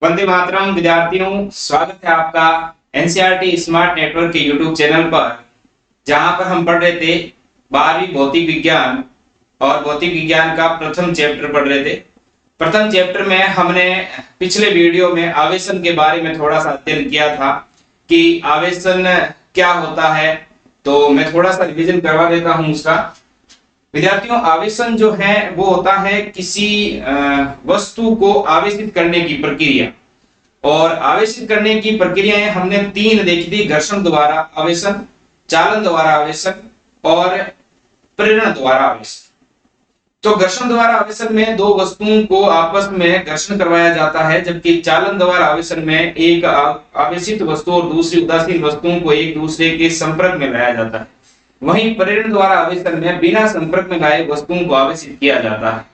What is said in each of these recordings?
वंदे मातरम विद्यार्थियों, स्वागत है आपका एनसीईआरटी स्मार्ट नेटवर्क के यूट्यूब चैनल पर, जहां पर हम पढ़ रहे थे 12वीं भौतिक विज्ञान और भौतिक विज्ञान का प्रथम चैप्टर पढ़ रहे थे। प्रथम चैप्टर में हमने पिछले वीडियो में आवेशन के बारे में थोड़ा सा अध्ययन किया था कि आवेशन क्या होता है। तो मैं थोड़ा सा रिवीजन करवा देता हूं उसका। विद्यार्थियों, आवेशन जो है वो होता है किसी वस्तु को आवेशित करने की प्रक्रिया। और आवेशित करने की प्रक्रियाएं हमने तीन देखी थी: घर्षण द्वारा आवेशन, चालन द्वारा आवेशन और प्रेरण द्वारा आवेशन। तो घर्षण द्वारा आवेशन में दो वस्तुओं को आपस में घर्षण करवाया जाता है, जबकि चालन द्वारा आवेशन में एक आवेशित वस्तु और दूसरी उदासीन वस्तुओं को एक दूसरे के संपर्क में लाया जाता है। वहीं प्रेरण द्वारा आवेशन में बिना संपर्क में लाए वस्तुओं को आवेशित किया जाता है।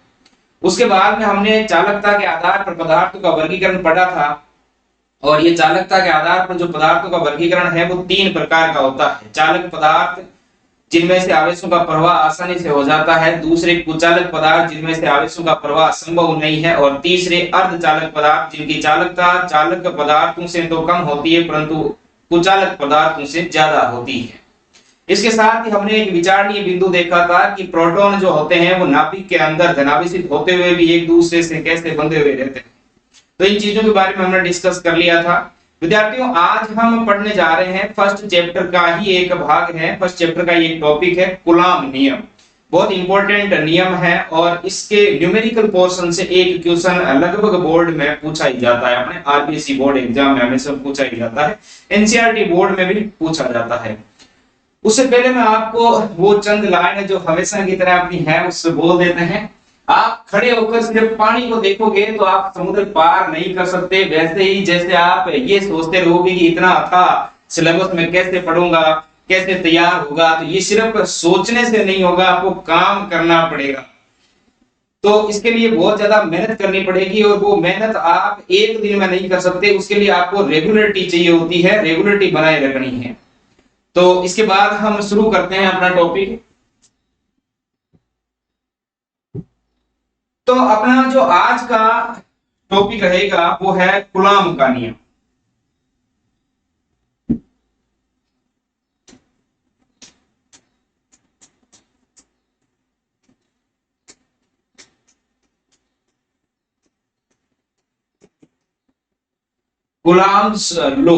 उसके बाद में हमने चालकता के आधार पर पदार्थों का वर्गीकरण पढ़ा था, और ये चालकता के आधार पर जो पदार्थों का वर्गीकरण है वो तीन प्रकार का होता है: चालक पदार्थ जिनमें से आवेशों का प्रवाह आसानी से हो जाता है, दूसरे कुचालक पदार्थ जिनमें से आवेशों का प्रवाह संभव नहीं है, और तीसरे अर्धचालक पदार्थ जिनकी चालकता चालक पदार्थों से तो कम होती है परंतु कुचालक पदार्थों से ज्यादा होती है। इसके साथ ही हमने एक विचारणीय बिंदु देखा था कि प्रोटॉन जो होते हैं वो नाभिक के अंदर धनावेशित होते हुए भी एक दूसरे से कैसे बंधे हुए रहते हैं। तो इन चीजों के बारे में हमने डिस्कस कर लिया था। विद्यार्थियों, आज हम पढ़ने जा रहे हैं फर्स्ट चैप्टर का ही एक भाग है। फर्स्ट चैप्टर का एक टॉपिक है कूलॉम नियम। बहुत इंपॉर्टेंट नियम है और इसके न्यूमेरिकल पोर्शन से एक क्वेश्चन लगभग बोर्ड में पूछा ही जाता है। अपने आरबीएसई बोर्ड एग्जाम में हमेशा पूछा ही जाता है, एनसीईआरटी बोर्ड में भी पूछा जाता है। उससे पहले मैं आपको वो चंद लाइन जो हमेशा की तरह अपनी है उससे बोल देते हैं। आप खड़े होकर सिर्फ पानी को देखोगे तो आप समुद्र पार नहीं कर सकते। वैसे ही जैसे आप ये सोचते रहोगे कि इतना था सिलेबस में कैसे पढ़ूंगा, कैसे तैयार होगा, तो ये सिर्फ सोचने से नहीं होगा, आपको काम करना पड़ेगा। तो इसके लिए बहुत ज्यादा मेहनत करनी पड़ेगी, और वो मेहनत आप एक दिन में नहीं कर सकते। उसके लिए आपको रेगुलरिटी चाहिए होती है, रेगुलरिटी बनाए रखनी है। तो इसके बाद हम शुरू करते हैं अपना टॉपिक। तो अपना जो आज का टॉपिक रहेगा वो है कूलॉम का नियम। Coulomb's law.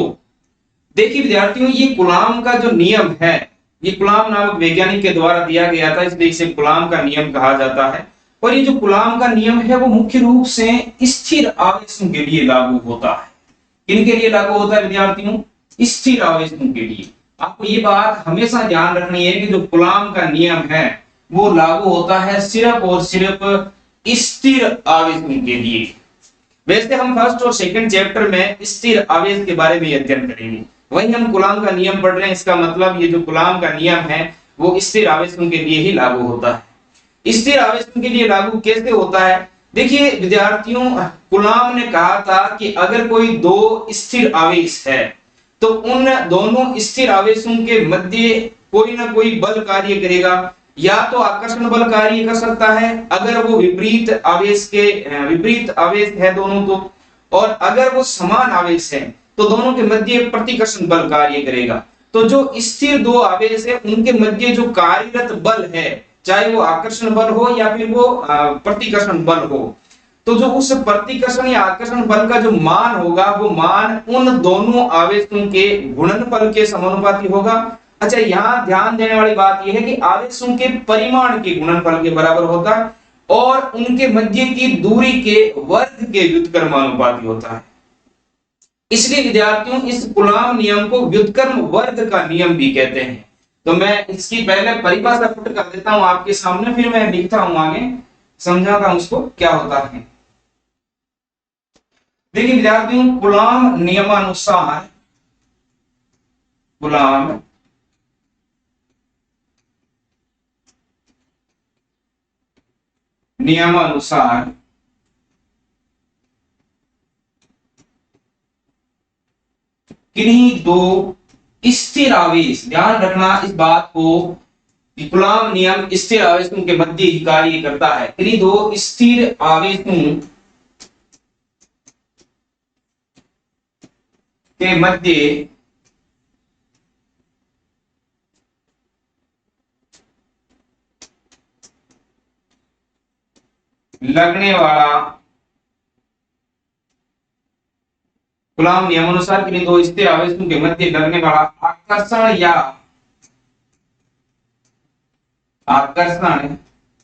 देखिए विद्यार्थियों, ये कूलॉम का जो नियम है, ये कूलॉम नामक वैज्ञानिक के द्वारा दिया गया था, इसलिए इसे कूलॉम का नियम कहा जाता है। और ये जो कूलॉम का नियम है वो मुख्य रूप से स्थिर आवेशों के लिए लागू होता है। किनके लिए लागू होता है विद्यार्थियों? स्थिर आवेशों के लिए। आपको ये बात हमेशा ध्यान रखनी है कि जो कूलॉम का नियम है वो लागू होता है सिर्फ और सिर्फ स्थिर आवेशों के लिए। वैसे हम फर्स्ट और सेकंड चैप्टर में स्थिर आवेश के बारे में अध्ययन करेंगे, वहीं हम कूलॉम का नियम पढ़ रहे हैं। इसका मतलब ये जो कूलॉम का नियम है वो स्थिर आवेशों के लिए ही लागू होता है। स्थिर आवेशों के लिए लागू कैसे होता है? देखिए विद्यार्थियों, कूलॉम ने कहा था कि अगर कोई दो स्थिर आवेश है तो उन दोनों स्थिर आवेशों के मध्य कोई ना कोई बल कार्य करेगा। या तो आकर्षण बल कार्य कर सकता है अगर वो विपरीत आवेश है दोनों तो, और अगर वो समान आवेश है तो दोनों के मध्य प्रतिकर्षण बल कार्य करेगा। तो जो स्थिर दो आवेश है उनके मध्य जो कार्यरत बल है, चाहे वो आकर्षण बल हो या फिर वो प्रतिकर्षण बल हो, तो जो उस प्रतिकर्षण या आकर्षण बल का जो मान होगा वो मान उन दोनों आवेशों के गुणनफल के समानुपाती होगा। अच्छा, यहाँ ध्यान देने वाली बात यह है कि आवेशों के परिमाण के गुणनफल के बराबर होता है और उनके मध्य की दूरी के वर्ग के व्युत्क्रमानुपाती होता है। इसलिए विद्यार्थियों, इस कूलॉम नियम को व्युत्क्रम वर्ग का नियम भी कहते हैं। तो मैं इसकी पहले परिभाषा पुट कर देता हूं आपके सामने, फिर मैं लिखता हूं आगे, समझाता हूं उसको क्या होता है। देखिए विद्यार्थियों, कूलॉम नियमानुसार, कूलॉम नियमानुसार किन्हीं दो स्थिर आवेश, ध्यान रखना इस बात को, कूलॉम नियम स्थिर आवेशों के मध्य ही कार्य करता है। किन्हीं दो स्थिर आवेशों के मध्य लगने वाला कूलॉम नियमानुसार किन्हीं दो स्थिर आवेशों के मध्य लगने वाला आकर्षण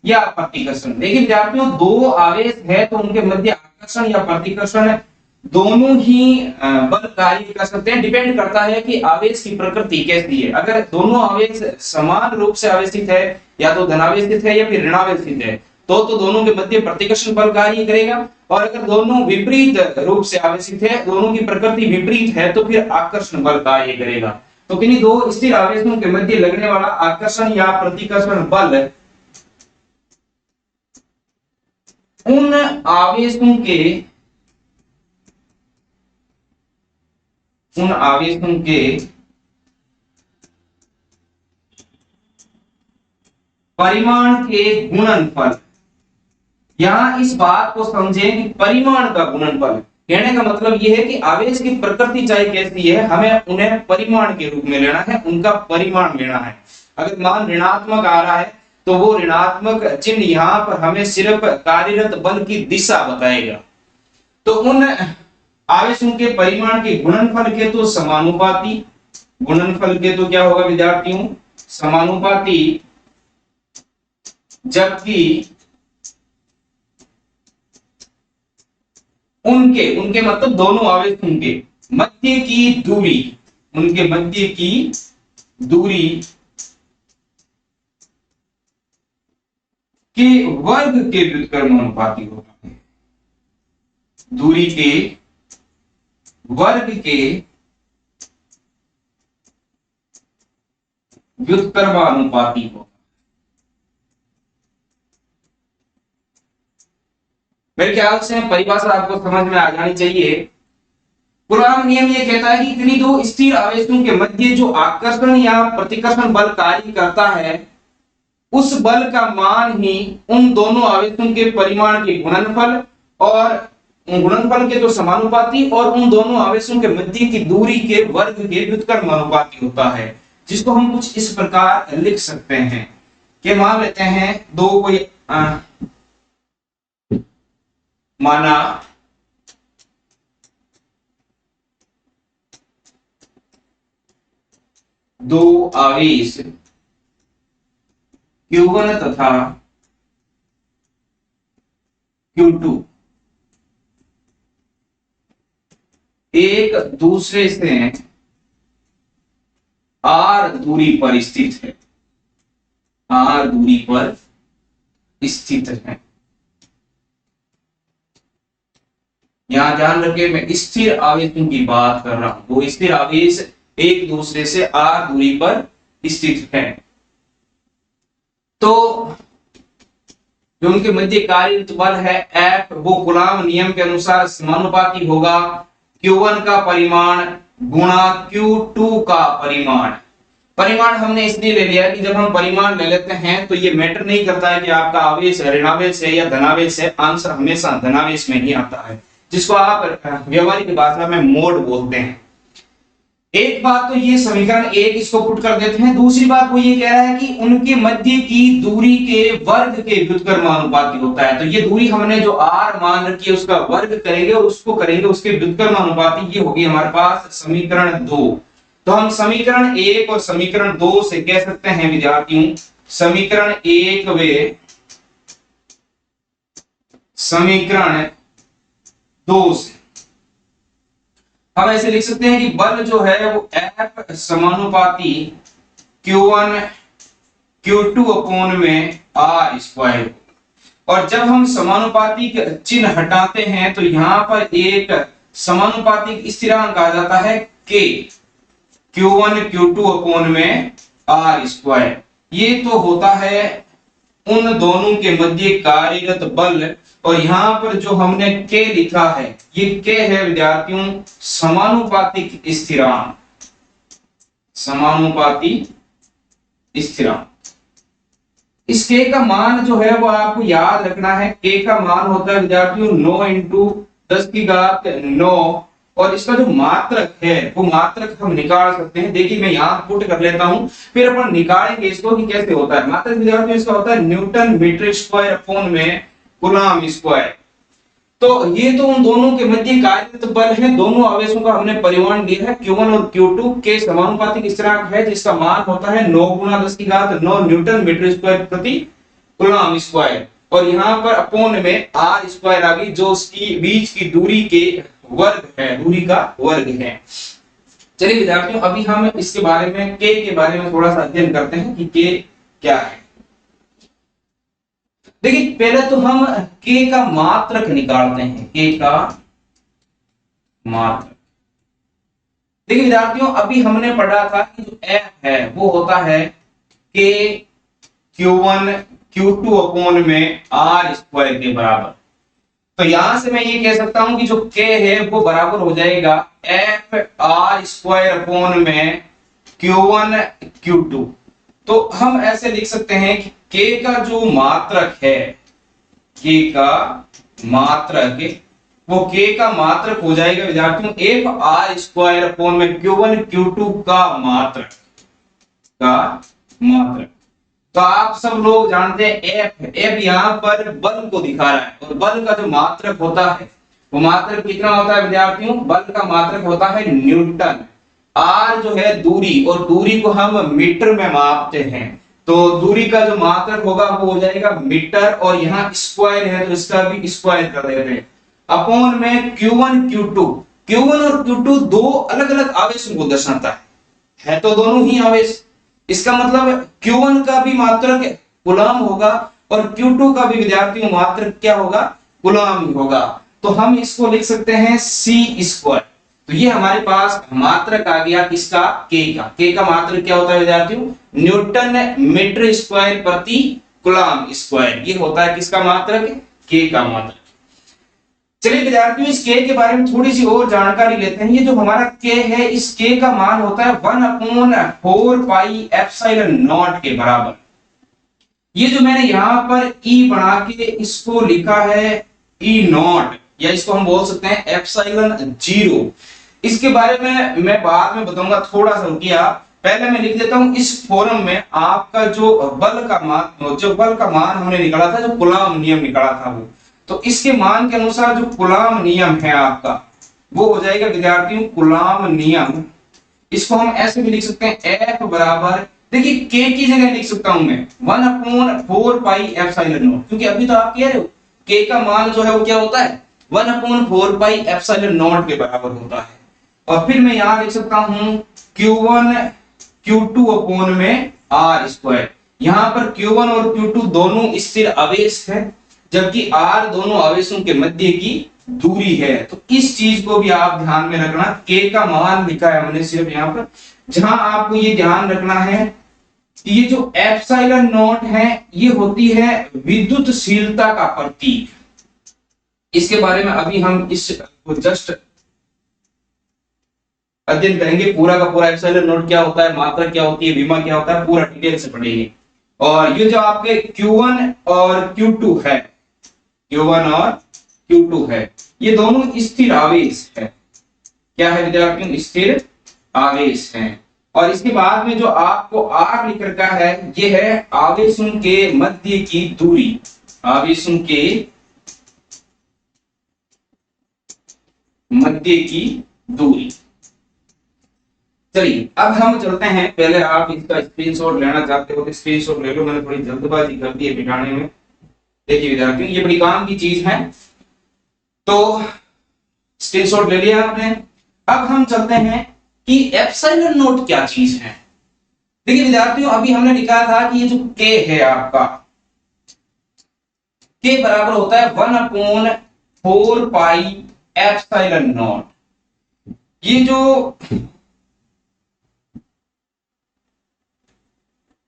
या प्रतिकर्षण। लेकिन विद्यार्थियों दो आवेश है तो उनके मध्य आकर्षण या प्रतिकर्षण दोनों ही बल कार्य कर सकते हैं। डिपेंड करता है कि आवेश की प्रकृति कैसी है। अगर दोनों आवेश समान रूप से आवेशित है, या तो धनावेशित है या फिर ऋणावेशित है, तो दोनों के मध्य प्रतिकर्षण बल कार्य करेगा। और अगर दोनों विपरीत रूप से आवेशित है, दोनों की प्रकृति विपरीत है, तो फिर आकर्षण बल कार्य करेगा। तो किन्हीं दो स्थिर आवेशों के मध्य लगने वाला आकर्षण या प्रतिकर्षण बल उन आवेशों के परिमाण के गुणनफल। यहां इस बात को समझें कि परिमाण का गुणनफल कहने का मतलब यह है कि आवेश की प्रकृति चाहे कैसी है, हमें उन्हें परिमाण के रूप में लेना है, उनका परिमाण लेना है। अगर मान ऋणात्मक आ रहा है तो वो ऋणात्मक चिन्ह यहां पर हमें सिर्फ कार्यरत बल की दिशा बताएगा। तो उन आवेशों के परिमाण के गुणनफल के तो समानुपाती, गुणनफल के तो क्या होगा विद्यार्थियों, समानुपाती, जबकि उनके मतलब दोनों आवेशों के मध्य की दूरी, उनके मध्य की दूरी के वर्ग के व्युत्क्रमानुपाती होता है। दूरी के वर्ग के व्युत्क्रमानुपाती होता है। मेरे ख्याल से परिभाषा आपको समझ में आ जानी चाहिए। कूलॉम नियम ये कहता है कि किन्हीं दो स्थिर आवेशों के मध्य जो आकर्षण या प्रतिकर्षण बल कार्य करता है, उस बल का मान ही उन दोनों आवेशों के परिमाण के गुणनफल और गुणनफल के तो समानुपाती और उन दोनों आवेशों के मध्य की दूरी के वर्ग के व्युत्क्रमानुपाती होता है। जिसको हम कुछ इस प्रकार लिख सकते हैं कि मान लेते हैं दो कोई माना दो आवेश Q1 तथा Q2 एक दूसरे से r दूरी पर स्थित है, r दूरी पर स्थित है। यहां ध्यान रखिए मैं स्थिर आवेशों की बात कर रहा हूं। वो स्थिर आवेश एक दूसरे से r दूरी पर स्थित है, तो जो उनके मध्य कार्यरत बल है F, वो कूलॉम नियम के अनुसार समानुपाती होगा Q1 का परिमाण गुणा Q2 का परिमाण। परिमाण हमने इसलिए ले लिया कि जब हम परिमाण ले लेते हैं तो ये मैटर नहीं करता है कि आपका आवेश ऋणावेश है या धनावेश है, आंसर हमेशा धनावेश में ही आता है, जिसको आप व्यवहारिक भाषा में मोड बोलते हैं। एक बात तो ये समीकरण एक इसको पुट कर देते हैं। दूसरी बात वो ये कह रहा है कि उनके मध्य की दूरी के वर्ग के व्युत्क्रमानुपाती होता है। तो ये दूरी हमने जो r मान रखी है उसका वर्ग करेंगे और उसको करेंगे उसके व्युत्क्रमानुपाती। ये होगी हमारे पास समीकरण 2। तो हम समीकरण 1 और समीकरण 2 से कह सकते हैं विद्यार्थियों, समीकरण 1 व समीकरण 2 से हम ऐसे लिख सकते हैं कि बल जो है वो F समानुपाती Q1 Q2 अपॉन में R स्क्वायर। और जब हम समानुपाती चिन्ह हटाते हैं तो यहां पर एक समानुपातिक स्थिरांक आ जाता है K, Q1 Q2 अपॉन में R स्क्वायर। ये तो होता है उन दोनों के मध्य कार्यरत बल। और यहां पर जो हमने K लिखा है, ये K है विद्यार्थियों समानुपातिक स्थिरांक, समानुपाती स्थिरांक। इस K का मान जो है वो आपको याद रखना है। K का मान होता है विद्यार्थियों 9 × 10⁹ और इसका जो मात्रक है वो मात्रक हम निकाल सकते हैं। देखिए मैं यहाँ पुट कर लेता हूं, फिर अपन निकालेंगे इसको कि कैसे होता है। मात्रक विद्यार्थियों इसका होता है न्यूटन मीटर स्क्वायर अपॉन में कूलम्ब स्क्वायर। तो ये तो उन दोनों के मध्य कार्यरत बल है, दोनों आवेशों का हमने परिमाण दिया है Q1 और Q2 के समानुपातिक स्थिरांक है, जिसका मान होता है 9 गुना 10 की घात 9 न्यूटन मीटर स्क्वायर प्रति कूलम्ब स्क्वायर। और यहाँ पर अपॉन में r स्क्वायर आ गई, जो उसकी बीच की दूरी के वर्ग है, दूरी का वर्ग है। चलिए विद्यार्थियों अभी हम इसके बारे में k के बारे में थोड़ा सा अध्ययन करते हैं कि k क्या है। देखिए पहले तो हम k का मात्रक निकालते हैं, k का मात्रक। देखिए विद्यार्थियों अभी हमने पढ़ा था कि जो f है वो होता है k Q1 Q2 अपॉन में r स्क्वायर के बराबर। तो यहां से मैं ये कह सकता हूं कि जो k है वो बराबर हो जाएगा f r स्क्वायर अपॉन में Q1 Q2। तो हम ऐसे लिख सकते हैं कि k का जो मात्रक है, k का मात्रक, वो k का मात्रक हो जाएगा विद्यार्थियों f r स्क्वायर अपॉन में Q1 Q2 का मात्रक, तो आप सब लोग जानते हैं f यहाँ पर बल को दिखा रहा है, और बल का जो मात्रक होता है वो मात्रक कितना होता है विद्यार्थियों, बल का मात्रक होता है न्यूटन। r जो है दूरी, और दूरी को हम मीटर में मापते हैं, तो दूरी का जो मात्रक होगा वो हो जाएगा मीटर, और यहाँ स्क्वायर है तो इसका भी स्क्वायर कर देते हैं अपॉन में Q1 Q2। Q1 और Q2 दो अलग अलग आवेशों को दर्शाता है तो दोनों ही आवेश, इसका मतलब Q1 का भी मात्रक कूलम्ब होगा और Q2 का भी विद्यार्थियों मात्रक क्या होगा, कूलम्ब होगा। तो हम इसको लिख सकते हैं c स्क्वायर। तो ये हमारे पास मात्रक आ गया किसका, k का मात्रक क्या होता है विद्यार्थियों, न्यूटन मीटर स्क्वायर प्रति कूलम्ब स्क्वायर। ये होता है किसका मात्रक, k का मात्रक। चलिए विद्यार्थियों इस k के बारे में थोड़ी सी और जानकारी लेते हैं। ये जो हमारा k है, इस k का मान होता है 1/4 पाई एप्सिलॉन नॉट के बराबर। ये जो मैंने यहाँ पर E बना के इसको लिखा है E नॉट, या इसको हम बोल सकते हैं एप्सिलॉन 0। इसके बारे में मैं बाद में बताऊंगा, थोड़ा सा रुकिए आप। पहले मैं लिख देता हूं इस फॉर्म में आपका जो बल का मान हमने निकाला था, जो कूलम्ब नियम निकाला था वो, तो इसके मान के अनुसार जो कूलम्ब नियम है आपका वो हो जाएगा विद्यार्थियों कूलम्ब नियम। इसको हम ऐसे भी लिख सकते हैं F बराबर, देखिए k की जगह लिख सकता हूं मैं 1/4 पाई एप्सिलॉन नॉट, क्योंकि अभी तो आप कह रहे हो k का मान जो है वो क्या होता है 1/4 पाई एप्सिलॉन नॉट के बराबर होता है। और फिर मैं यहां लिख सकता हूं Q1 Q2 अपॉन में r स्क्वायर। यहां पर Q1 और Q2 दोनों स्थिर आवेश है, जबकि r दोनों आवेशों के मध्य की दूरी है। तो इस चीज को भी आप ध्यान में रखना, k का मान लिखा है हमने सिर्फ यहाँ पर, जहां आपको ये ध्यान रखना है कि ये जो एप्सिलॉन नॉट है ये होती है विद्युतशीलता का प्रतीक। इसके बारे में अभी हम इस जस्ट अध्ययन करेंगे, पूरा का पूरा एप्सिलॉन नॉट क्या होता है, मात्रा क्या होती है, विमा क्या होता है, पूरा डिटेल से पढ़ेंगे। और ये जो आपके Q1 और Q2 है, Q1 और Q2 है, ये दोनों स्थिर आवेश है। क्या है विद्यार्थियों, स्थिर आवेश है। और इसके बाद में जो आपको R लिख रखा है ये है आवेशों के मध्य की दूरी, आवेशों के मध्य की दूरी। चलिए अब हम चलते हैं, पहले आप इसका स्क्रीनशॉट लेना चाहते हो तो स्क्रीनशॉट ले लो, मैंने थोड़ी जल्दबाजी कर दी है मिटाने में। देखिए विद्यार्थियों ये बड़ी काम की चीज है, तो स्क्रीनशॉट ले लिया आपने। अब हम चलते हैं कि एप्सिलॉन नॉट क्या चीज है। देखिए विद्यार्थियों अभी हमने लिखा था कि ये जो k है आपका, k बराबर होता है 1/4 पाई एप्सिलॉन नॉट। ये जो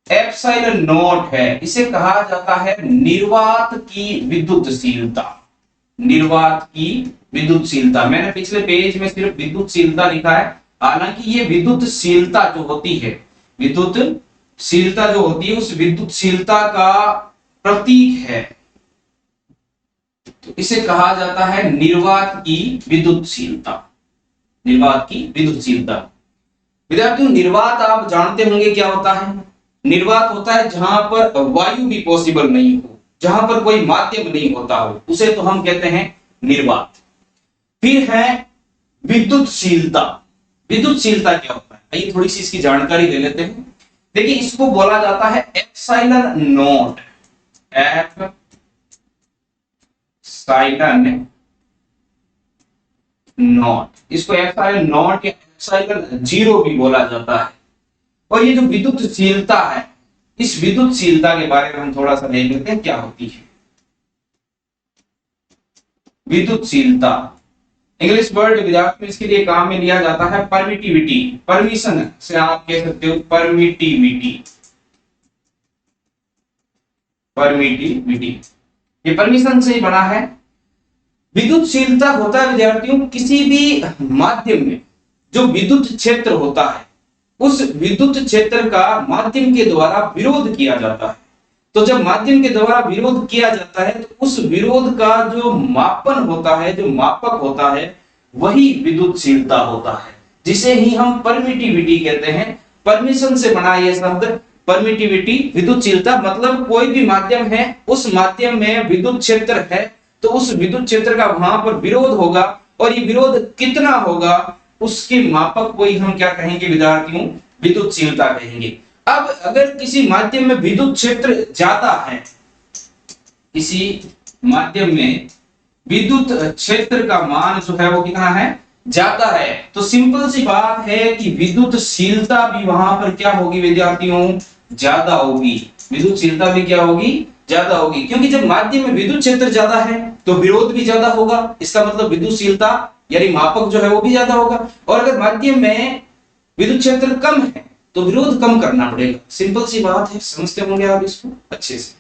एप्सिलॉन नॉट है इसे कहा जाता है निर्वात की विद्युतशीलता, निर्वात की विद्युतशीलता। मैंने पिछले पेज में सिर्फ विद्युतशीलता लिखा है, हालांकि ये विद्युतशीलता जो होती है, विद्युतशीलता जो होती है उस विद्युतशीलता का प्रतीक है, तो इसे कहा जाता है निर्वात की विद्युतशीलता। निर्वात की विद्युतशीलता। विद्यार्थियों निर्वात आप जानते होंगे क्या होता है। निर्वात होता है जहां पर वायु भी पॉसिबल नहीं हो, जहां पर कोई माध्यम नहीं होता हो, उसे तो हम कहते हैं निर्वात। फिर है विद्युतशीलता। विद्युतशीलता क्या होता है, आइए थोड़ी सी इसकी जानकारी ले लेते हैं। देखिए इसको बोला जाता है एप्सिलॉन नॉट। एप्सिलॉन नॉट, इसको एप्सिलॉन नॉट या एप्सिलॉन जीरो भी बोला जाता है। और ये जो विद्युतशीलता है, इस विद्युतशीलता के बारे में हम थोड़ा सा देख लेते हैं क्या होती है। विद्युतशीलता इंग्लिश वर्ड विद्यार्थी इसके लिए काम में लिया जाता है परमिटिविटी। परमिशन से आप कह सकते हो परमिटिविटी। परमिटिविटी ये परमिशन से ही बना है। विद्युतशीलता होता है विद्यार्थियों किसी भी माध्यम में जो विद्युत क्षेत्र होता है, उस विद्युत क्षेत्र का माध्यम के द्वारा विरोध किया जाता है। तो जब माध्यम के द्वारा विरोध किया जाता है तो उस विरोध का जो मापन होता है, जो मापक होता है, वही विद्युतशीलता होता है, जिसे ही हम परमिटिविटी कहते हैं। परमिशन से बना ये शब्द परमिटिविटी। विद्युतशीलता मतलब कोई भी माध्यम है, उस माध्यम में विद्युत क्षेत्र है, तो उस विद्युत क्षेत्र का वहां पर विरोध होगा, और ये विरोध कितना होगा उसके मापक को ही हम क्या कहेंगे विद्यार्थियों, विद्युतशीलता कहेंगे। अब अगर किसी माध्यम में विद्युत क्षेत्र ज्यादा है, किसी माध्यम में विद्युत क्षेत्र का मान जो है वो कितना है, ज्यादा है, तो सिंपल सी बात है कि विद्युतशीलता भी वहां पर क्या होगी विद्यार्थियों, ज्यादा होगी। विद्युतशीलता भी क्या होगी, ज्यादा होगी, क्योंकि जब माध्यम में विद्युत क्षेत्र ज्यादा है तो विरोध भी ज्यादा होगा। इसका मतलब विद्युतशीलता यानी मापक जो है वो भी ज्यादा होगा। और अगर माध्यम में विद्युत क्षेत्र कम है तो विरोध कम करना पड़ेगा। सिंपल सी बात है, समझते होंगे आप इसको अच्छे से।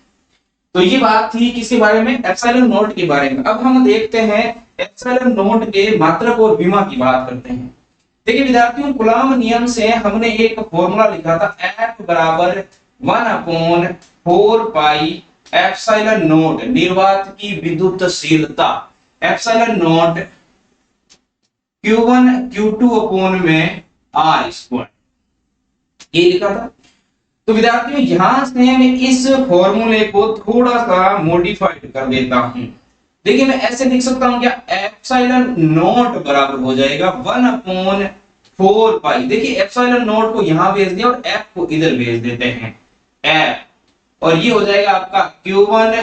तो ये बात थी किसके बारे में, एप्सिलॉन नॉट के बारे में। अब हम देखते हैं एप्सिलॉन नॉट के मात्रक और विमा की बात करते हैं। देखिए विद्यार्थियों कूलॉम नियम से हमने एक फॉर्मूला लिखा था, F बराबर 1/4 पाई एप्सिलॉन नॉट निर्वात की विद्युतशीलता, epsilon naught Q1 Q2 upon में R स्क्वायर, ये लिखा था। तो विद्यार्थियों यहां से मैं इस फॉर्मूले को थोड़ा सा मॉडिफाइड कर देता हूं। देखिए मैं ऐसे लिख सकता हूं क्या, एप्सिलॉन नॉट बराबर हो जाएगा 1/4 पाई। देखिए एप्सिलॉन नॉट को यहां भेज दिया और F को इधर भेज देते हैं F, और ये हो जाएगा आपका Q1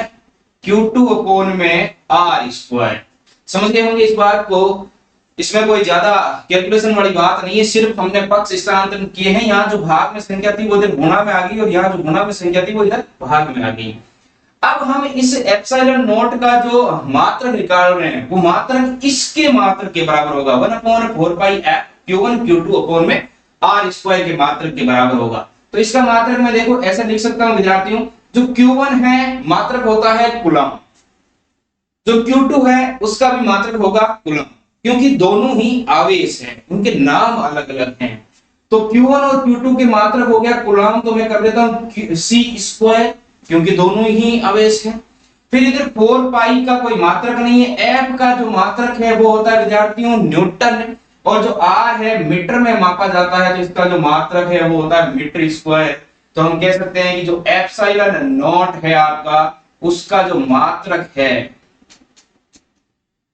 Q2 अपॉन में R स्क्वायर। समझ गए होंगे इस बात को, इसमें कोई ज्यादा कैलकुलेशन वाली बात नहीं है, सिर्फ हमने पक्ष स्थानांतरण किए हैं। यहाँ जो भाग में संख्या थी वो इधर गुणा में आ गई, और यहाँ जो गुणा में संख्या थी वो इधर भाग में आ गई। अब हम इस एप्सिलॉन नॉट का जो मात्रक निकाल रहे हैं वो मात्रक इसके मात्रक के बराबर होगा, 1/4 पाई F Q1 Q2 अपॉन में R स्क्वायर के मात्रक के बराबर होगा। तो इसका मात्रक मैं देखो ऐसे लिख सकता हूं विद्यार्थियों, जो Q1 है मात्रक होता है कूलम, जो Q2 है उसका भी मात्रक होगा कूलम, क्योंकि दोनों ही आवेश हैं, उनके नाम अलग अलग हैं। तो Q1 और Q2 के मात्रक हो गया कूलम, तो मैं कर देता हूं C स्क्वायर, क्योंकि दोनों ही आवेश हैं। फिर इधर 4 पाई का कोई मात्रक नहीं है, F का जो मात्रक है वो होता है विद्यार्थियों न्यूटन, और जो R है मीटर में मापा जाता है, तो इसका जो मात्रक है वो होता है मीटर स्क्वायर। तो हम कह सकते हैं कि जो एप्सिलॉन नॉट है आपका, उसका जो मात्रक है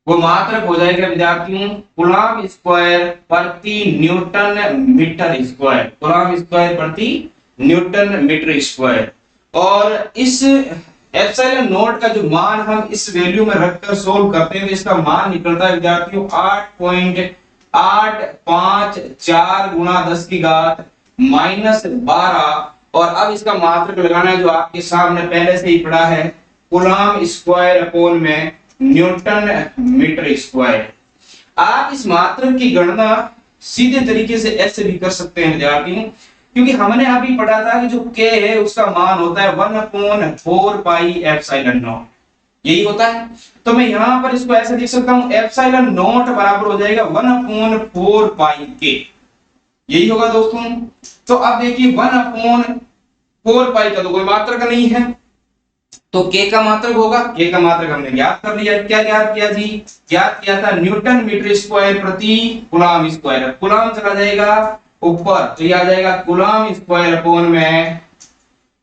वो मात्रक हो जाएगा विद्यार्थियों कूलॉम स्क्वायर प्रति newton metre square, coulomb square प्रति न्यूटन मीटर स्क्वायर। और इस एप्सिलॉन नॉट का जो मान हम इस वैल्यू में रखकर सोल्व करते हैं तो इसका मान निकलता है विद्यार्थियों 8.854 गुणा 10 की घात -12। और अब इसका मात्रक लगाना है जो आपके सामने पहले से ही पड़ा है, कूलॉम स्क्वायर अपॉन में न्यूटन मीटर स्क्वायर। आप इस मात्रक की गणना सीधे तरीके से ऐसे भी कर सकते हैं विद्यार्थियों, क्योंकि हमने अभी पढ़ा था कि जो k है उसका मान होता है 1/4 पाई एप्सिलॉन नॉट, यही होता है। तो मैं यहां पर इसको ऐसे लिख सकता हूं, एप्सिलॉन नॉट बराबर हो जाएगा 1/4 पाई k, यही होगा दोस्तों। तो अब देखिए 1/4 पाई का तो कोई मात्रक नहीं है, तो के का मात्रक होगा, के का मात्रक हमने ज्ञात कर लिया। क्या ज्ञात किया जी? ज्ञात किया था न्यूटन मीटर स्क्वायर प्रति कूलम स्क्वायर। कूलम चला जाएगा ऊपर, तो ये आ जाएगा कूलम स्क्वायर अपॉन में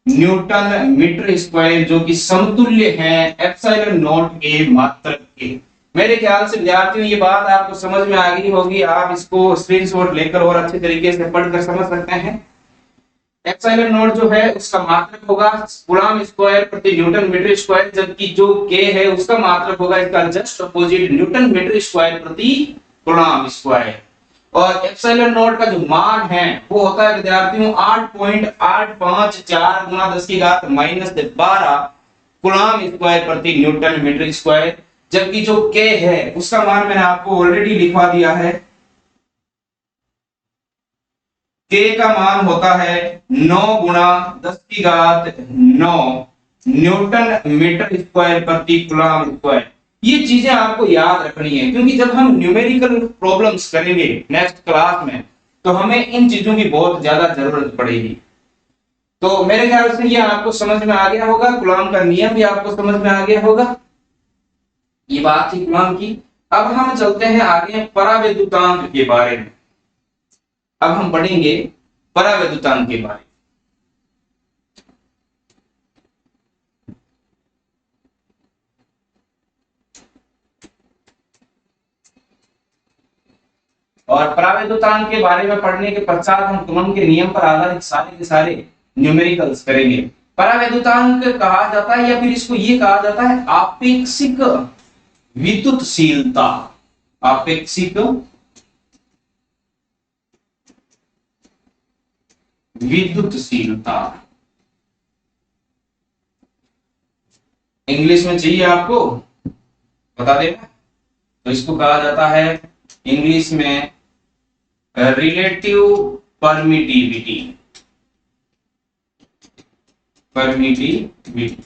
न्यूटन मीटर स्क्वायर, जो कि समतुल्य है एप्सिलॉन नॉट के मात्रक के। मेरे ख्याल से विद्यार्थियों ये बात आपको समझ में आ गई होगी। आप इसको स्क्रीनशॉट लेकर और अच्छे तरीके से पढ़कर समझ सकते हैं। एप्सिलॉन नॉट जो है उसका मात्रक होगा कूलम स्क्वायर प्रति न्यूटन मीटर स्क्वायर, जबकि जो के है उसका मात्रक होगा इसका just opposite newton metre square प्रति कूलम स्क्वायर। और एप्सिलॉन नॉट का जो मान है वो होता है विद्यार्थियों 8.854 गुना 10 की घात -12 कूलम स्क्वायर प्रति न्यूटन मीटर स्क्वायर, जबकि जो के है उसका मान मैंने आपको ऑलरेडी लिखवा दिया है। के का मान होता है 9 गुना 10 की घात 9 न्यूटन मीटर स्क्वायर प्रति कूलम स्क्वायर। ये चीजें आपको याद रखनी है, क्योंकि जब हम न्यूमेरिकल प्रॉब्लम्स करेंगे नेक्स्ट क्लास में तो हमें इन चीजों की बहुत ज्यादा जरूरत पड़ेगी। तो मेरे ख्याल से ये आपको समझ में आ गया होगा, कूलम का नियम भी आपको समझ में आ गया होगा। ये बात थी कूलम की। अब हम चलते हैं आगे परावैद्युतांक के बारे में। अब हम पढ़ेंगे परावैद्युतांक के बारे में। और परावैद्युतांक के बारे में पढ़ने के पश्चात हम कूलम के नियम पर आधारित सारे के सारे न्यूमेरिकल्स करेंगे। परावैद्युतांक कहा जाता है या फिर इसको ये कहा जाता है आपेक्षिक विद्युतशीलता। आपेक्षिक विद्युतशीलता इंग्लिश में चाहिए आपको, बता देना। तो इसको कहा जाता है इंग्लिश में रिलेटिव परमिटिविटी। परमिटिविटी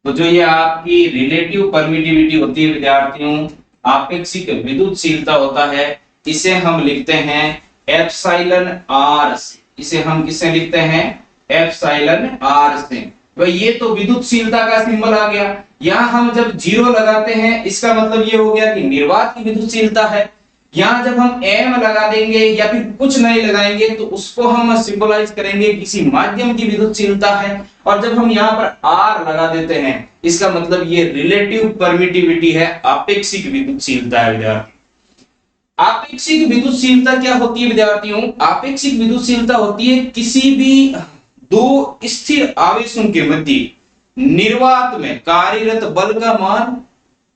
तो जो ये आपकी रिलेटिव परमिटिविटी होती है विद्यार्थियों, आपेक्षिक विद्युतशीलता होता है, इसे हम लिखते हैं एप्सिलॉन आर से। इसे हम किससे लिखते हैं? एप्सिलॉन आर से। तो ये तो विद्युतशीलता का सिंबल आ गया। यहां हम जब जीरो लगाते हैं इसका मतलब ये हो गया कि निर्वात की विद्युतशीलता है। यहां जब हम एम लगा देंगे या फिर कुछ नहीं लगाएंगे तो उसको हम सिंबलाइज करेंगे किसी माध्यम की विद्युतशीलता है। और जब हम यहाँ पर आर लगा देते हैं इसका मतलब ये रिलेटिव परमिटिविटी है, आपेक्षिक विद्युतशीलता है विद्यार्थी। आपेक्षिक विद्युतशीलता क्या होती है विद्यार्थियों? आपेक्षिक विद्युतशीलता होती है किसी भी दो स्थिर आवेशों के मध्य निर्वात में कार्यरत बल का मान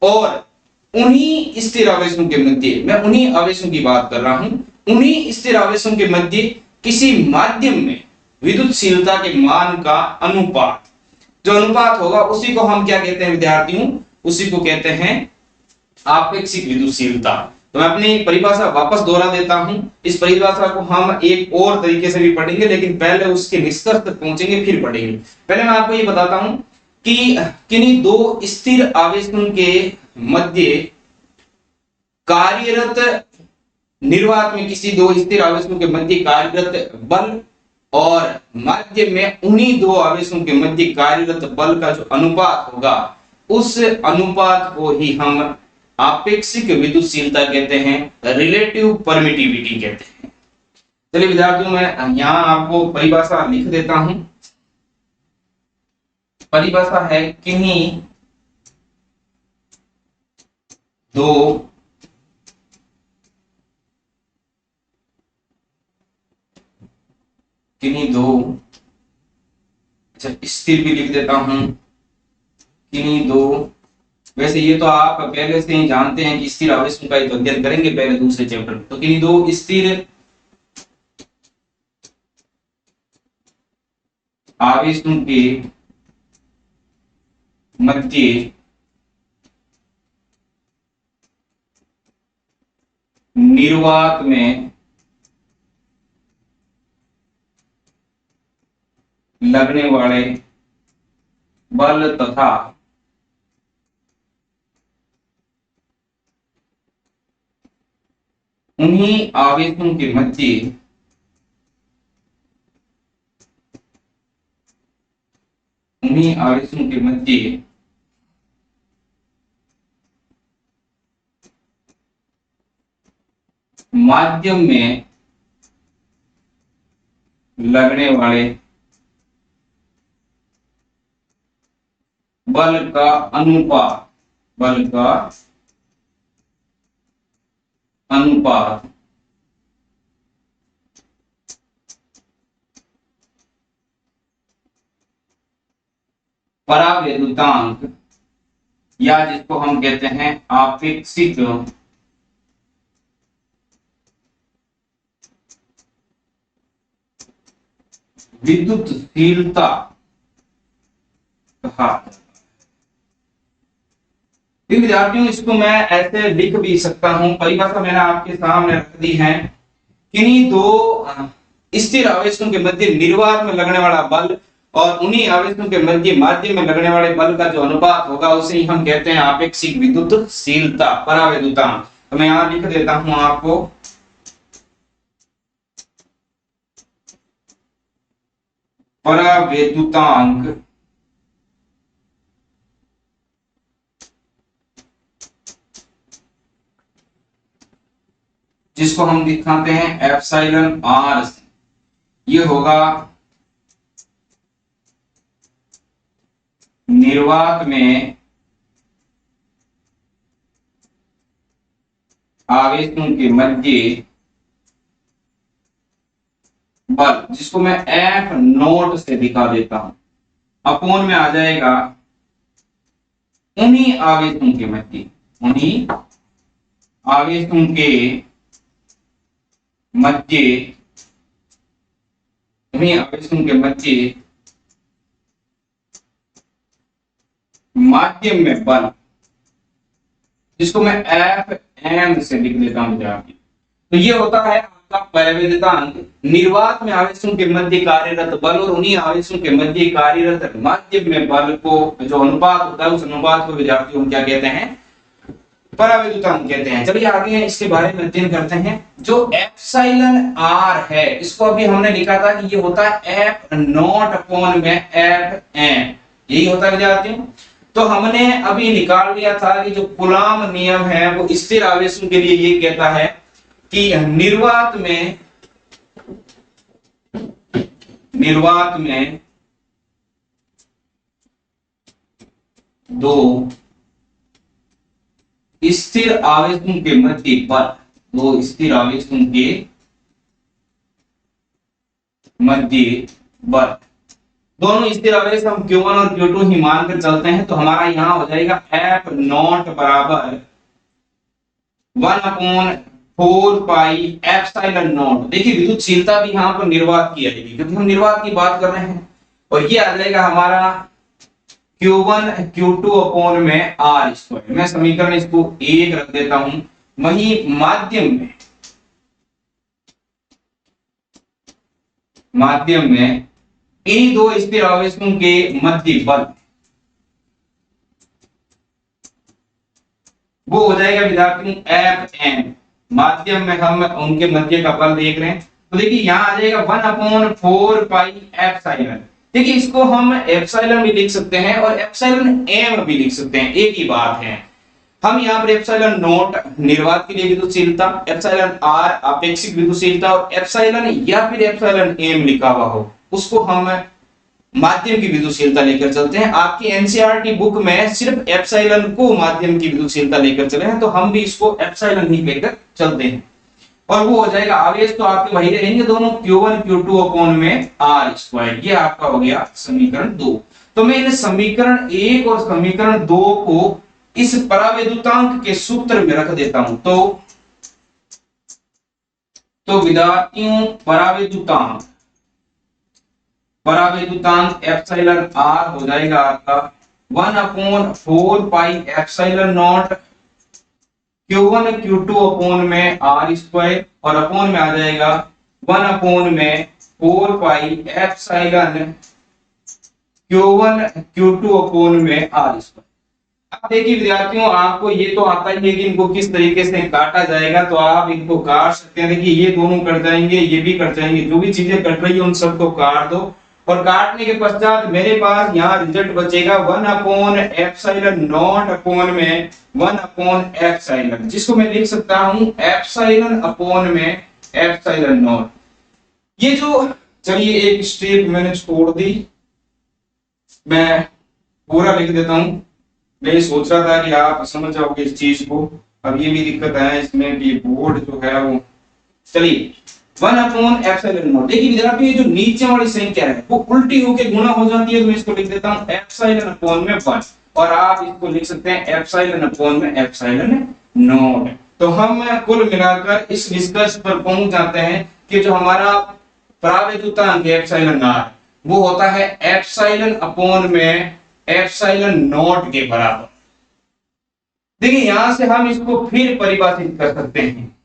और उन्हीं स्थिर आवेशों के मध्य, मैं उन्हीं आवेशों की बात कर रहा हूं, उन्हीं स्थिर आवेशों के मध्य किसी माध्यम में विद्युतशीलता के मान का अनुपात, जो अनुपात होगा उसी को हम क्या कहते हैं विद्यार्थियों? उसी को कहते हैं आपेक्षिक विद्युतशीलता। तो मैं अपनी परिभाषा वापस दोहरा देता हूं। इस परिभाषा को हम एक और तरीके से भी पढ़ेंगे, लेकिन पहले उसके निष्कर्ष तक पहुंचेंगे फिर पढ़ेंगे। पहले मैं आपको ये बताता हूं कि किन्हीं दो स्थिर आवेशों के मध्य कार्यरत निर्वात में किसी दो स्थिर आवेशों के मध्य कार्यरत बल और माध्यम में उन्हीं दो आवेशों के मध्य कार्यरत बल का जो अनुपात होगा उस अनुपात को ही हम आपेक्षिक विद्युतशीलता कहते हैं, रिलेटिव परमिटिविटी कहते हैं। चलिए विद्यार्थियों मैं यहां आपको परिभाषा लिख देता हूं। परिभाषा है किन्हीं दो अच्छा स्थिर भी लिख देता हूं। किन्हीं दो, वैसे ये तो आप पहले से ही जानते हैं कि स्थिर आवेशों का अध्ययन करेंगे पहले दूसरे चैप्टर में। तो किन्हीं दो स्थिर आवेशों के मध्य निर्वात में लगने वाले बल तथा उन्हीं आवेशों के मध्य उन्हीं आवेशों के मध्य माध्यम में लगने वाले बल का अनुपात, बल का अनुपात परावैद्युतांक, या जिसको हम कहते हैं आपेक्षिक विद्युतशीलता कहा। विद्यार्थियों इसको मैं ऐसे लिख भी सकता हूं, परिभाषा मैंने आपके सामने रख दी है। किन्हीं दो स्थिर आवेशों के मध्य निर्वात में लगने वाला बल और उन्हीं आवेशों के मध्य माध्यम में लगने वाले बल का जो अनुपात होगा उसे ही हम कहते हैं आपेक्षिक विद्युतशीलता, परावैद्युतांक। तो मैं यहां लिख देता हूं आपको परावैद्युतांक जिसको हम दिखाते हैं एप्सिलॉन आर से। ये होगा निर्वात में आवेशों के मध्य बल, जिसको मैं एफ नोट से दिखा देता हूं, अपोन में आ जाएगा उन्हीं आवेशों के मध्य, उन्हीं आवेशों के मध्य, उन्हीं आवेशों के मध्य माध्यम में बल, जिसको मैं एफ एम से लिख देता हूं। तो ये होता है आपका परावैद्युतांक, निर्वात में आवेशों के मध्य कार्यरत बल और उन्हीं आवेशों के मध्य कार्यरत माध्यम में बल को जो अनुपात होता है उस अनुपात को विद्यार्थियों क्या कहते हैं, परावैद्युतांक कहते हैं। चलिए आगे इसके बारे में अध्ययन करते हैं। जो एप्सिलॉन आर है इसको अभी हमने लिखा था कि ये होता है एफ नॉट अपॉन में एफ एम, यही होता है विद्यार्थियों। तो हमने अभी निकाल लिया था कि जो कूलॉम नियम है वो स्थिर आवेशों के लिए ये कहता है कि निर्वात में दो स्थिर आवेशों के मध्य बल, दो स्थिर आवेशों के मध्य बल, दोनों स्थिर आवेश हम Q1 और Q2 ही मानकर चलते हैं। तो हमारा यहां हो जाएगा F नॉट बराबर 1/4 पाई एप्सिलॉन नॉट। देखिए विद्युतशीलता भी यहां पर निर्वात की आएगी क्योंकि हम निर्वात की बात कर रहे हैं, और ये आ जाएगा हमारा Q1 Q2 अपॉन में R स्क्वायर। मैं समीकरण इसको 1 रख देता हूं। वहीं माध्यम में इन दो स्थिर आवेशों के मध्य बल वो हो जाएगा विद्यार्थियों एफ एम। माध्यम में हम उनके मध्य का बल देख रहे हैं, तो देखिए यहां आ जाएगा 1/4 पाई एप्सिलॉन। देखिए इसको हम एप्सिलॉन भी लिख सकते हैं और एप्सिलॉन एम भी लिख सकते हैं, एक ही बात है। हम यहाँ पर एप्सिलॉन नॉट निर्वात के लिए विद्युतशीलता, एप्सिलॉन आर आपेक्षिक विद्युतशीलता और एप्सिलॉन या फिर एप्सिलॉन एम लिखा हुआ हो उसको हम माध्यम की विद्युतशीलता लेकर चलते हैं। आपकी एनसीईआरटी बुक में सिर्फ एप्सिलॉन को माध्यम की विद्युतशीलता लेकर चले हैं, तो हम भी इसको एप्सिलॉन ही लेकर चलते हैं। और वो हो जाएगा आवेश तो आपके वही रहेंगे दोनों Q1 Q2 अपॉन में R स्क्वायर। ये आपका हो गया समीकरण 2। तो मैं इन समीकरण 1 और समीकरण 2 को इस परावैद्युतांक के सूत्र में रख देता हूं। तो विद्यार्थियों परावैद्युतांक एप्सिलॉन R हो जाएगा आपका 1/4 pi epsilon naught Q1 Q2 upon में R स्क्वायर, और अपॉन में आ जाएगा 1/4 pi epsilon Q1 Q2 upon में R स्क्वायर। अब देखिए विद्यार्थियों आपको ये तो आता ही है कि इनको किस तरीके से काटा जाएगा, तो आप इनको काट सकते हैं। देखिए ये दोनों कट जाएंगे, ये भी कट जाएंगे, जो भी चीजें कट रही है उन सबको काट दो और काटने के पश्चात मेरे पास यहाँ रिजल्ट बचेगा 1/एप्सिलॉन नॉट अपोन में 1/एप्सिलॉन, जिसको मैं लिख सकता हूं एप्सिलॉन अपोन में एप्सिलॉन नॉट। ये जो, चलिए एक स्टेप मैंने छोड़ दी, मैं पूरा लिख देता हूं। मैं सोच रहा था कि आप समझ जाओगे इस चीज को, अब ये भी दिक्कत है इसमें कि बोर्ड जो है वो, चलिए 1/एप्सिलॉन नॉट। देखिए विद्यार्थी ये जो नीचे वाली संख्या है वो उल्टी होकर गुणा हो जाती है, तो मैं इसको लिख देता हूं एप्सिलॉन अपोन में 1, और आप इसको लिख सकते हैं एप्सिलॉन अपोन में एप्सिलॉन नॉट। तो हम कुल मिलाकर इस निष्कर्ष पर पहुंच जाते हैं कि जो हमारा प्रावैधुतांक एप्सिलॉन आर वो होता है एप्सिलॉन अपोन में एप्सिलॉन नॉट के बराबर। देखिए यहां से हम इसको फिर परिभाषित कर सकते हैं।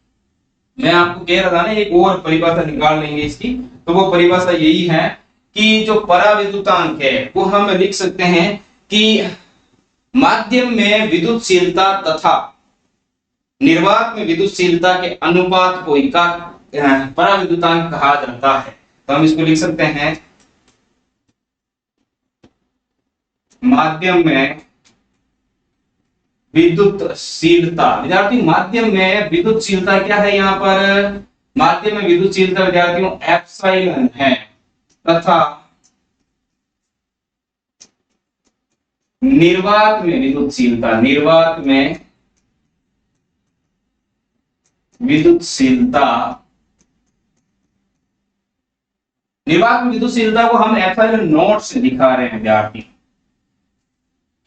मैं आपको कह रहा था ना एक और परिभाषा निकाल लेंगे इसकी, तो वो परिभाषा यही है कि जो परावैद्युतांक है वो हम लिख सकते हैं कि माध्यम में विद्युतशीलता तथा निर्वात में विद्युतशीलता के अनुपात को परावैद्युतांक कहा जाता है। तो हम इसको लिख सकते हैं माध्यम में विद्युतशीलता। विद्यार्थी माध्यम में विद्युतशीलता क्या है, यहाँ पर माध्यम में विद्युतशीलता विद्यार्थियों एप्सिलॉन है तथा निर्वात में विद्युतशीलता, निर्वात में विद्युतशीलता, निर्वात में विद्युतशीलता को हम एप्सिलॉन नॉट से दिखा रहे हैं विद्यार्थी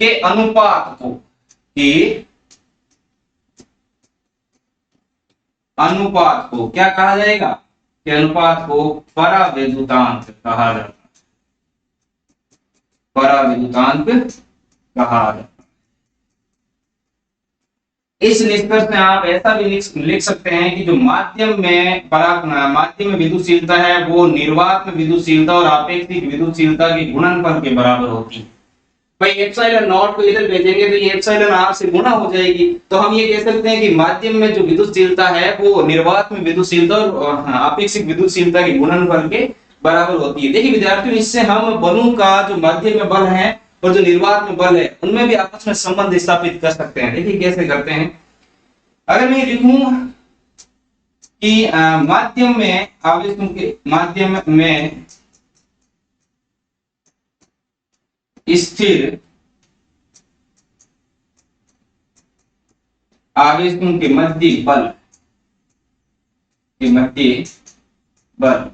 के अनुपात को, अनुपात को क्या कहा जाएगा, कि अनुपात को परावैद्युतांक कहा जाता है, परावैद्युतांक कहा जाता है। इस निष्कर्ष में आप ऐसा भी लिख सकते हैं कि जो माध्यम में विद्युतशीलता है वो निर्वात में विद्युतशीलता और आपेक्षिक विद्युतशीलता के गुणनफल के बराबर होती है। भाई एप्सिलॉन नॉट को इधर भेजेंगे तो ये एप्सिलॉन आर से गुणा हो जाएगी, तो हम ये कह सकते हैं कि माध्यम में जो विद्युतशीलता है वो निर्वात में विद्युतशीलता और आपेक्षिक विद्युतशीलता के गुणनफल के बराबर होती है। देखिए विद्यार्थियों इससे हम बलों का जो माध्यम में बल है और जो निर्वात में बल है उनमें भी आपस में संबंध स्थापित कर सकते हैं। देखिए कैसे करते हैं, अगर मैं लिखूं कि माध्यम में आवेशों के, माध्यम में स्थिर आवेशों के मध्य बल, के मध्य बल,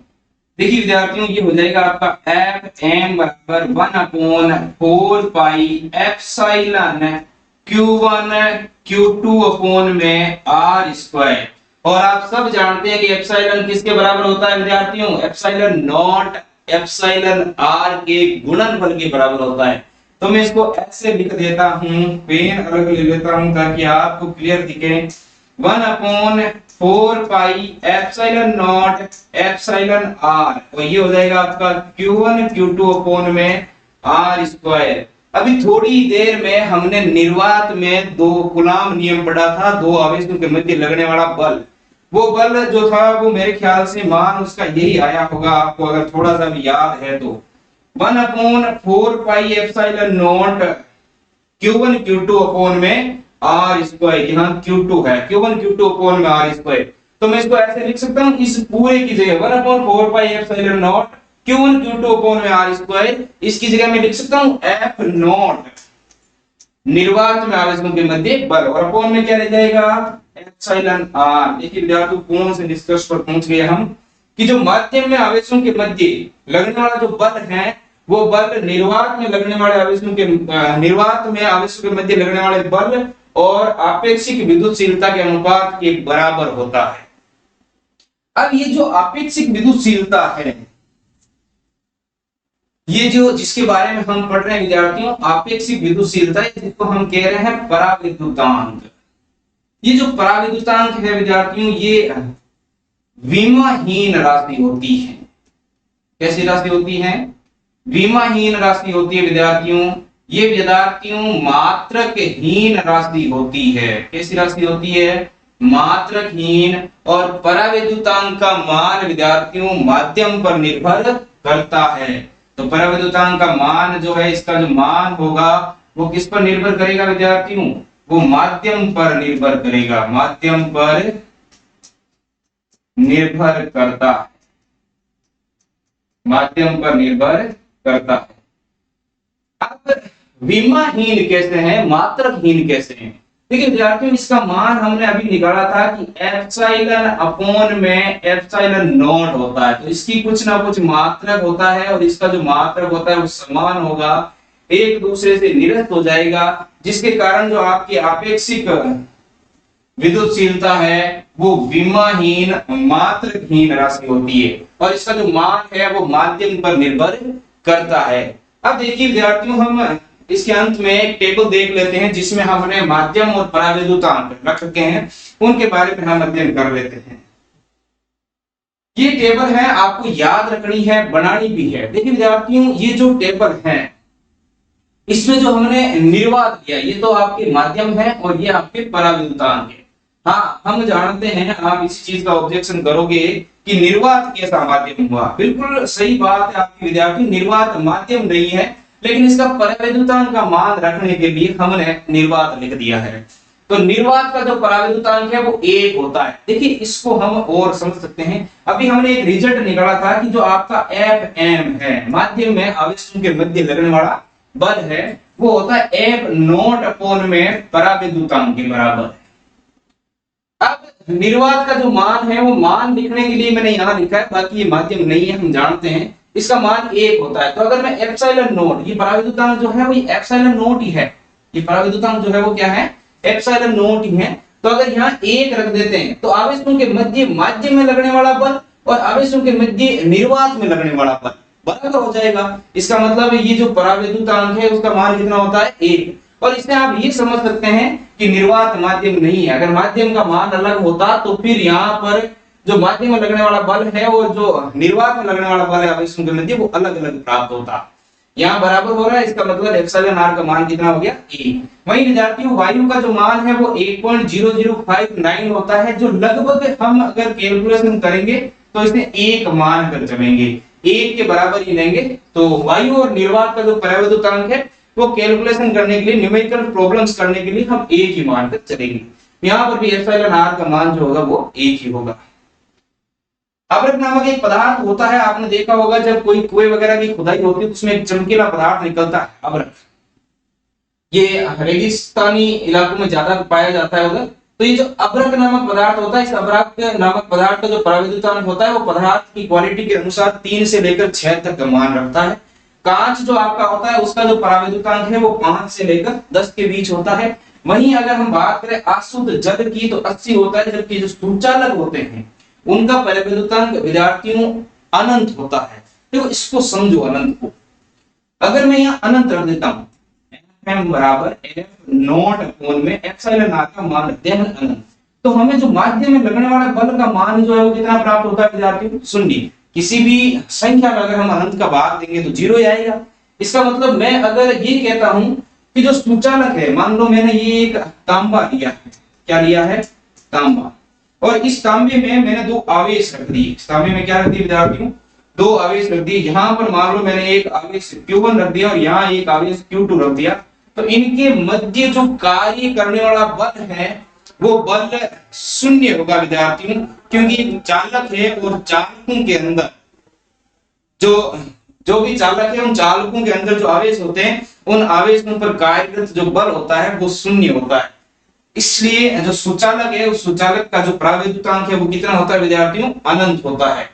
देखिए विद्यार्थियों ये हो जाएगा आपका एफ एम बराबर 1/4 pi epsilon Q1 Q2 upon में R स्क्वायर। और आप सब जानते हैं कि एप्सिलॉन किसके बराबर होता है विद्यार्थियों, एप्सिलॉन नॉट एप्सिलॉन R के गुणनफल के बराबर होता है। तो मैं इसको ऐसे लिख देता हूं, पेन अलग ले लेता हूं ताकि आपको क्लियर दिखे, 1/4 pi epsilon not epsilon R, और ये हो जाएगा आपका Q1 Q2 अपोन में R स्क्वायर। अभी थोड़ी देर में हमने निर्वात में दो कूलॉम नियम पढ़ा था, दो आवेशों के मध्य लगने वाला बल। वो बल जो था वो मेरे ख्याल से मान उसका यही आया होगा, आपको अगर थोड़ा सा भी याद है तो 1/4 pi epsilon naught Q1 Q2 upon में R स्क्वायर, यहाँ Q2 है, Q1 Q2 अपोन में R स्क्वायर। तो मैं इसको ऐसे लिख सकता हूँ, इस पूरे की जगह 1/4 pi epsilon naught Q1 Q2 upon में R स्क्वायर, इसकी जगह मैं लिख सकता हूँ F नॉट निर्वात में आवेशों के मध्य बल, और अपोन में क्या रह जाएगा एप्सिलॉन R। देखिए विद्यार्थियों कौन से निष्कर्ष पर पहुंच गए हम, कि जो माध्यम में आवेशों के मध्य लगने वाला जो बल है वो बल निर्वात में लगने वाले आवेशों के, निर्वात में आवेशों के मध्य लगने वाले बल और आपेक्षिक विद्युतशीलता के अनुपात के बराबर होता है। अब ये जो आपेक्षिक विद्युतशीलता है, ये जो जिसके बारे में हम पढ़ रहे हैं विद्यार्थियों, आपेक्षिक विद्युतशीलता, जिसको हम कह रहे हैं पराविद्युतांक। ये जो पराविद्युतांक है विद्यार्थियों ये विमाहीन राशि होती है। कैसी राशि होती है, विमाहीन राशि होती है विद्यार्थियों। ये विद्यार्थियों मात्रकहीन राशि होती है। कैसी राशि होती है, मात्रकहीन। और पराविद्युतांक का मान विद्यार्थियों माध्यम पर निर्भर करता है। तो तो पराविद्युतांक का मान जो है, इसका जो मान होगा वो किस पर निर्भर करेगा विद्यार्थियों? वो माध्यम पर निर्भर करेगा, माध्यम पर निर्भर करता है, माध्यम पर निर्भर करता है। अब विमाहीन कैसे है, मात्रकहीन कैसे है? देखिए विद्यार्थियों, इसका मान हमने अभी निकाला था कि एप्सिलॉन अपॉन में एप्सिलॉन नॉट होता है, तो इसकी कुछ ना कुछ मात्रक होता है और इसका जो मात्रक होता है वो समान होगा, एक दूसरे से निरस्त हो जाएगा, जिसके कारण जो आपकी आपेक्षिक विद्युतशीलता है वो विमाहीन मात्रकहीन राशि होती है और इसका जो मान है वो माध्यम पर निर्भर करता है। अब देखिए विद्यार्थियों, हम इसके अंत में एक टेबल देख लेते हैं जिसमें हमने माध्यम और पराविद्युतांक रख रखे हैं, उनके बारे में हम अध्ययन कर लेते हैं। ये टेबल है, आपको याद रखनी है, बनानी भी है। देखिए विद्यार्थियों, ये जो टेबल है इसमें जो हमने निर्वात लिया, ये तो आपके माध्यम है और ये आपके पराविद्युतांक है। हाँ, हम जानते हैं, आप इस चीज का ऑब्जेक्शन करोगे कि निर्वात कैसा माध्यम हुआ। बिल्कुल सही बात है आपकी विद्यार्थी, निर्वात माध्यम नहीं है, लेकिन इसका पराविद्युतांक का मान रखने के लिए हमने निर्वात लिख दिया है। तो निर्वात का जो पराविद्युतांक है वो 1 होता है। देखिए इसको हम और समझ सकते हैं, अभी हमने एक रिजल्ट निकाला था कि जो आपका Fm है, माध्यम में आवेशों के मध्य लगने वाला बल है, वो होता है F नॉट अपॉन में पराविद्युतांक के बराबर है। अब निर्वात का जो मान है वो मान लिखने के लिए मैंने यहां लिखा है, बाकी ये माध्यम नहीं है, हम जानते हैं, इसका मान 1 होता है। तो अगर मैं एप्सिलॉन नॉट, ये पराविद्युतांक जो है वो एप्सिलॉन नॉट ही है, ये पराविद्युतांक जो है वो क्या है, एप्सिलॉन नॉट ही है। तो अगर यहाँ 1 रख देते हैं तो आवेशों के मध्य माध्यम में लगने वाला बल और आवेशों के मध्य निर्वात में लगने वाला बल बराबर हो जाएगा। इसका मतलब ये जो पराविद्युतांक है उसका मान कितना होता है, 1। और इससे आप ये समझ सकते हैं कि निर्वात माध्यम नहीं है। अगर माध्यम का मान अलग होता तो फिर यहाँ पर जो माध्यम में लगने वाला बल है और जो निर्वात में लगने वाला बल है आवेशों के मध्य, वो अलग अलग प्राप्त होता। यहाँ बराबर हो रहा है, इसका मतलब एप्सिलॉन आर का मान कितना हो गया, 1। वहीं विद्यार्थियों, वायु का जो मान है वो 8.0059 होता है, जो लगभग हम अगर कैलकुलेशन करेंगे तो इसमें 1 मान कर चलेंगे, 1 के बराबर ही लेंगे। तो वायु और निर्वात का जो पराविद्युतांक है वो कैलकुलेशन करने के लिए, न्यूमेरिकल प्रॉब्लम्स करने के लिए हम 1 ही मान कर चलेंगे। यहाँ पर भी एप्सिलॉन आर का मान जो होगा वो 1 ही होगा। अब्रक नामक एक पदार्थ होता है, आपने देखा होगा जब कोई कुएं वगैरह की खुदाई होती है तो उसमें एक चमकीला पदार्थ निकलता है, अब्रक। ये रेगिस्तानी इलाकों में ज्यादा पाया जाता है उधर। तो ये जो अब्रक नामक पदार्थ होता है, इस अब्रक नामक पदार्थ का जो पराविद्युतांक होता है वो पदार्थ की क्वालिटी के अनुसार 3 से लेकर 6 तक का मान रखता है। कांच जो आपका होता है उसका जो पराविद्युतांक है वो 5 से लेकर 10 के बीच होता है। वहीं अगर हम बात करें अशुद्ध जल की तो 80 होता है, जबकि जो सुचालक होते हैं उनका पराविद्युतांक विद्यार्थियों अनंत होता है। देखो इसको समझो, अनंत को अगर मैं यहाँ अनंत रख देता हूँ, m बराबर F नॉट अपॉन में एप्सिलॉन आर का मान रखते हैं अनंत, तो हमें जो माध्यम में लगने वाला बल का मान जो है वो कितना प्राप्त होता है विद्यार्थियों, शून्य। किसी भी संख्या में अगर हम अनंत का भाग देंगे तो 0 ही आएगा। इसका मतलब मैं अगर ये कहता हूं कि जो सुचालक है, मान लो मैंने ये एक तांबा लिया है, क्या लिया है, तांबा, और इस तांबे में मैंने 2 आवेश रख दिए। इस तांबे में क्या रख दिए विद्यार्थियों, 2 आवेश रख दिए। यहाँ पर मान लो मैंने एक आवेश Q1 रख दिया और यहाँ एक आवेश Q2 रख दिया, तो इनके मध्य जो कार्य करने वाला बल है वो बल 0 होगा विद्यार्थियों, क्योंकि चालक है और चालकों के अंदर जो भी चालक है उन चालकों के अंदर जो आवेश होते हैं उन आवेशों पर कार्यरत जो बल होता है वो 0 होता है। इसलिए जो सुचालक है उस सुचालक का जो पराविद्युतांक है वो कितना होता है विद्यार्थियों, अनंत होता है।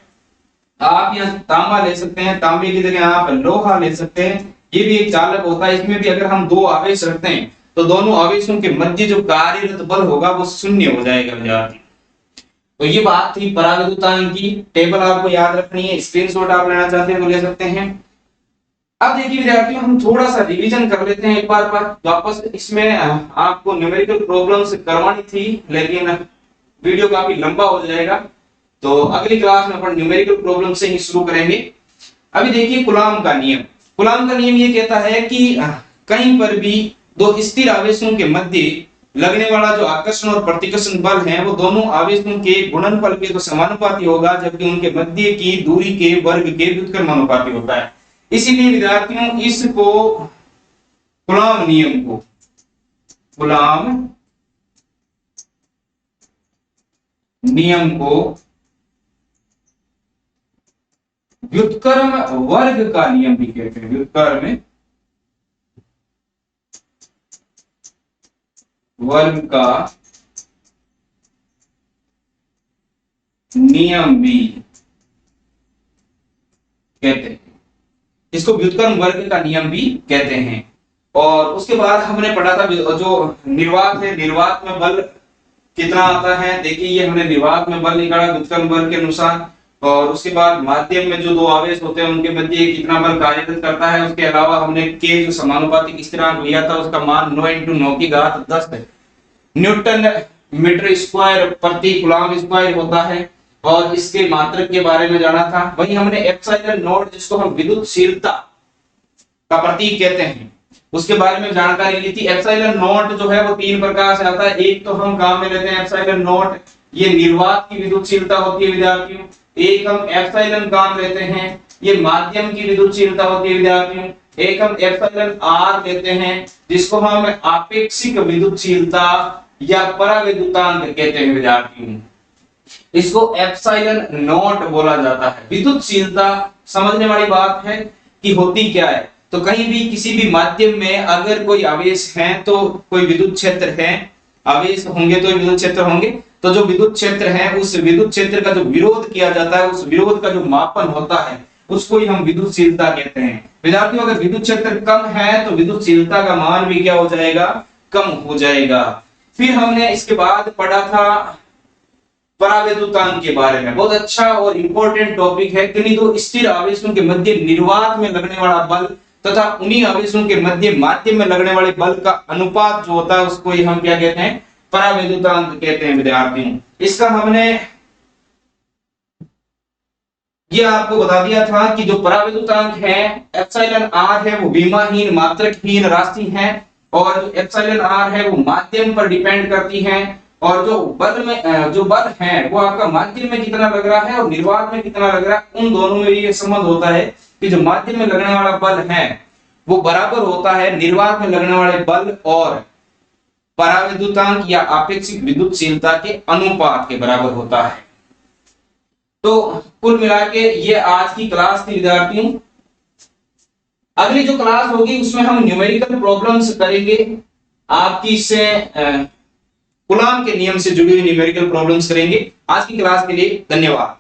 आप यहाँ तांबा ले सकते हैं, तांबे की जगह आप लोहा ले सकते हैं, ये भी एक चालक होता है। इसमें भी अगर हम 2 आवेश रखते हैं तो दोनों आवेशों के मध्य जो कार्यरत बल होगा वो 0 हो जाएगा विद्यार्थी। तो ये बात थी पराविद्युतांक की। टेबल आपको याद रखनी है, स्क्रीनशॉट आप लेना चाहते हैं तो ले सकते हैं। अब देखिए विद्यार्थियों, हम थोड़ा सा रिवीजन कर लेते हैं एक बार वापस। इसमें आपको न्यूमेरिकल प्रॉब्लम्स करवानी थी लेकिन वीडियो काफी लंबा हो जाएगा, तो अगली क्लास में अपन न्यूमेरिकल प्रॉब्लम से ही शुरू करेंगे। अभी देखिए कूलॉम का नियम। कूलॉम का नियम ये कहता है कि कहीं पर भी 2 स्थिर आवेशों के मध्य लगने वाला जो आकर्षण और प्रतिकर्षण बल है वो दोनों आवेशों के गुणनफल के तो समानुपाती होगा, जबकि उनके मध्य की दूरी के वर्ग के व्युत्क्रमानुपाती होता है। इसीलिए विद्यार्थियों इसको कूलॉम नियम को, कूलॉम नियम को व्युत्क्रम वर्ग का नियम भी कहते हैं। व्युत्क्रम वर्ग का नियम भी कहते हैं। इसको व्युत्क्रम वर्ग का नियम भी कहते हैं। और उसके बाद हमने पढ़ा था जो निर्वात है, निर्वात में बल कितना आता है। देखिए ये हमने निर्वात में बल निकाला व्युत्क्रम वर्ग के अनुसार। और उसके बाद माध्यम में जो दो आवेश होते हैं उनके मध्य कितना बल कार्यरत करता है। उसके अलावा हमने के जो समानुपातिक स्थिरांक लिया था उसका मान 9 × 9⁻10 न्यूटन मीटर स्क्वायर प्रति कूलॉम स्क्वायर होता है। और इसके मात्रक के बारे में जाना था। वहीं हमने एप्सिलॉन नॉट जिसको हम विद्युतशीलता का प्रतीक कहते हैं उसके बारे में जानकारी ली थी। एप्सिलॉन नॉट जो है वो 3 प्रकार से आता है। एक तो हम काम में लेते हैं एप्सिलॉन नॉट, ये निर्वात की विद्युतशीलता होती है विद्यार्थियों। एक हम एप्सिलॉन काम लेते हैं, ये माध्यम की विद्युतशीलता होती है विद्यार्थियों। एक हम एप्सिलॉन आर लेते हैं जिसको हम आपेक्षिक विद्युतशीलता या परावैद्युतांक कहते हैं विद्यार्थियों। इसको एप्सिलॉन नॉट बोला जाता है। विद्युतशीलता समझने वाली बात है कि होती क्या है। तो कहीं भी किसी भी माध्यम में अगर कोई आवेश है तो कोई विद्युत क्षेत्र है, आवेश होंगे तो विद्युत क्षेत्र होंगे। तो जो विद्युत क्षेत्र है उस विद्युत क्षेत्र का जो विरोध किया जाता है, उस विरोध का जो मापन होता है उसको ही हम विद्युतशीलता कहते हैं विद्यार्थियों। अगर विद्युत क्षेत्र कम है तो विद्युतशीलता का मान भी क्या हो जाएगा, कम हो जाएगा। फिर हमने इसके बाद पढ़ा था परावैद्युतांक के बारे में। बहुत अच्छा और इंपॉर्टेंट टॉपिक है। किन्हीं दो स्थिर आवेशों के मध्य निर्वात में लगने वाला बल तथा उन्हीं आवेशों के मध्य माध्यम में लगने वाले बल का अनुपात जो होता है उसको ही हम क्या कहते हैं, परावैद्युतांक कहते हैं विद्यार्थियों। इसका हमने ये आपको बता दिया था कि जो परावैद्युतांक है एप्सिलॉन आर है वो विमाहीन मात्रकहीन राशि है। और जो एप्सिलॉन आर है वो माध्यम पर डिपेंड करती है। और जो बल है वो आपका माध्यम में कितना लग रहा है और निर्वात में कितना लग रहा है, उन दोनों में ये संबंध होता है कि जो माध्यम में लगने वाला बल है वो बराबर होता है निर्वात में लगने वाले बल और परावैद्युतांक या आपेक्षिक विद्युतशीलता के अनुपात के बराबर होता है। तो कुल मिला के ये आज की क्लास थी विद्यार्थियों। अगली जो क्लास होगी उसमें हम न्यूमेरिकल प्रॉब्लम्स करेंगे। आपकी इससे कूलॉम के नियम से जुड़ी हुई न्यूमेरिकल प्रॉब्लम्स करेंगे। आज की क्लास के लिए धन्यवाद।